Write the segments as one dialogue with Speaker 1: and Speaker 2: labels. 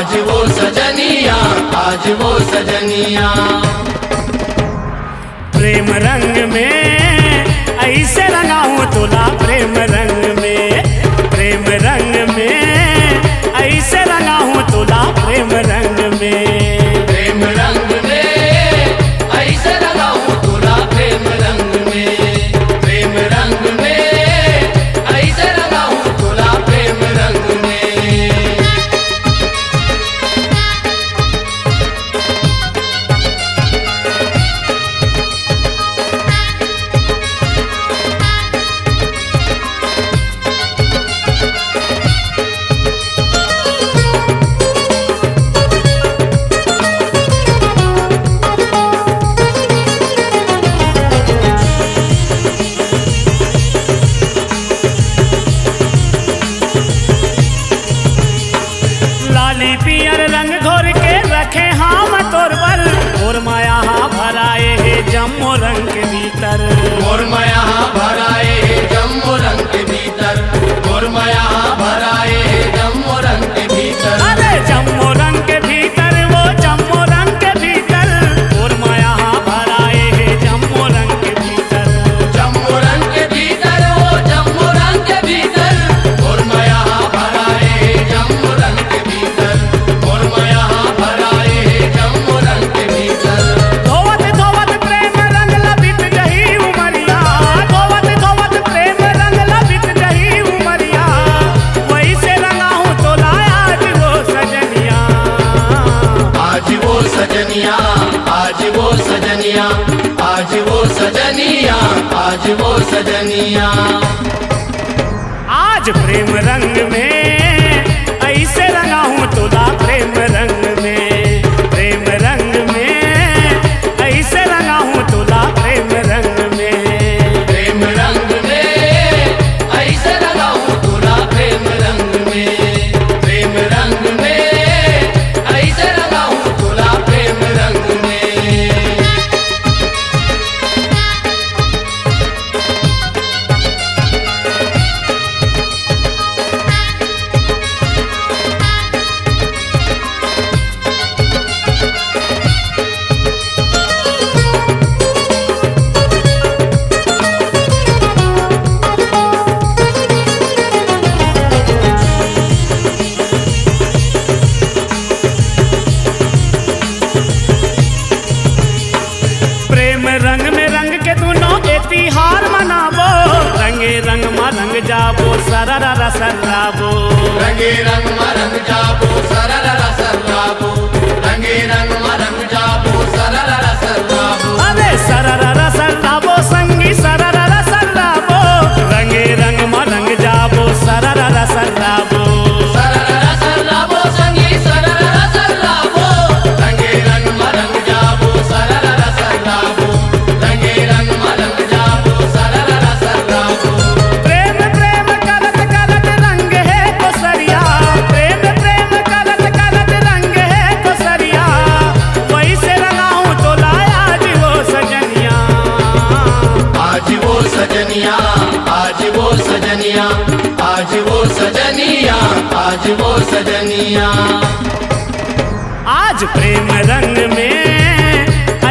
Speaker 1: आज वो सजनिया, आज वो सजनिया।
Speaker 2: प्रेम रंग में ऐसे रंगा हूँ तुला, प्रेम रंग में, प्रेम रंग में ऐसे रंगा हूँ तुला, प्रेम रंग में,
Speaker 1: प्रेम रंग में ऐसे रंगा हूँ तुला, प्रेम रंग में, प्रेम रंग में ऐसे रंगा हूँ तुला, प्रेम रंग में।
Speaker 2: लाली पियर रंग घोर के रखे हम तोर पर, और माया भराए है जम्मो रंग के भीतर,
Speaker 1: और माया भराए जम्मो रंग के भीतर, और माया भराए जम्मो रंग के भीतर।
Speaker 2: अरे जम्मो रंग के भीतर, वो जम्मो रंग के भीतर, और माया भराए है जम्मो रंग के भीतर,
Speaker 1: जम्मो रंग के भीतर, वो जम्मो रंग के भीतर, और माया भराए जम्मो रंग के भीतर, और माया भराए जम्मो रंग के भीतर।
Speaker 2: धोवत धोवत प्रेम रंग लबित जही उमरिया, धोवत धोवत प्रेम रंग लबित जही उमरिया, वही से रंगा हूँ तोला आज वो सजनिया,
Speaker 1: आज वो सजनिया, आज वो सजनिया, आज वो सजनिया, आज वो सजनिया।
Speaker 2: आज प्रेम रंग में ऐसे रंगा हूँ तुला, प्रेम रंग में, प्रेम रंग में ऐसे रंगा हूँ तुला, प्रेम रंग में,
Speaker 1: प्रेम रंग में ऐसे रंगा हूँ तुला, प्रेम रंग में, प्रेम रंग में ऐसे रंगा हूँ तुला, प्रेम रंग में।
Speaker 2: प्रेम रंग में रंग के दोनों के तिहार मनाबो, रंगे रंग मा रंग जाबो, सररा सर्राबो,
Speaker 1: रंगे रंग मा रंग जाबो, सररा सर्राबो, रंगे रंग मा रंग जाबो, सररा सर्राबो।
Speaker 2: अरे सररा सर्राबो संगी सररा सर्राबो, रंगे रंग मा रंग जाबो, सररा सर्राबो,
Speaker 1: सररा सर्राबो संगी सररा सर्राबो, रंगे रंग मा रंग जाबो, सररा सर्राबो, रंगे रंग मा रंग जाबो, सररा सर्राबो।
Speaker 2: प्रेम प्रेम करत करत रंग है कोसरिया, प्रेम प्रेम करत करत रंग है कोसरिया, वही से रंगा हूँ तोला आज वो सजनिया,
Speaker 1: आज वो सजनिया, आज वो सजनिया, आज वो सजनिया, आज वो सजनिया।
Speaker 2: आज प्रेम रंग में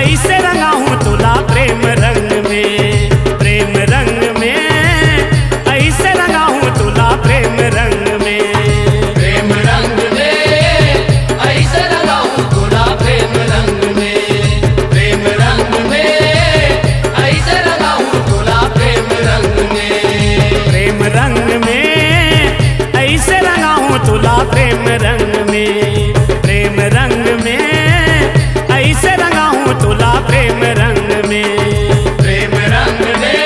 Speaker 2: ऐसे रंगा हूँ तुला, प्रेम रंग में, प्रेम रंग में ऐसे रंगा हूँ तुला, प्रेम रंग में,
Speaker 1: प्रेम रंग में ऐसे रंगा हूँ तुला, प्रेम रंग में, प्रेम रंग में ऐसे रंगा हूँ तुला, प्रेम रंग में,
Speaker 2: प्रेम रंग में ऐसे रंगा हूँ तुला, प्रेम रंग में, प्रेम रंग में ऐसे रंगा हूँ तुला, प्रेम रंग में,
Speaker 1: प्रेम रंग में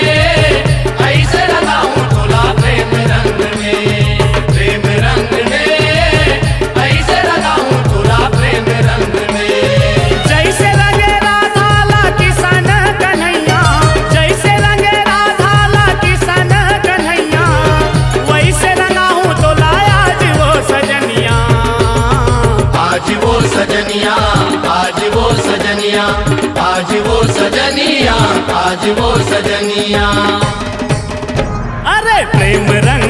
Speaker 1: ऐसे रंगा हूँ तुला, प्रेम रंग में, प्रेम रंग में ऐसे रंगा हूँ तुला, प्रेम रंग में।
Speaker 2: जैसे रंगे राधा ला किशन कन्हैया, जैसे रंगे राधा ला किशन कन्हैया, वैसे रंगा हूँ तोला आज वो सजनिया,
Speaker 1: आज वो सजनिया, आज वो सजनिया, आज वो सजनिया, आज वो सजनिया।
Speaker 2: अरे प्रेम रंग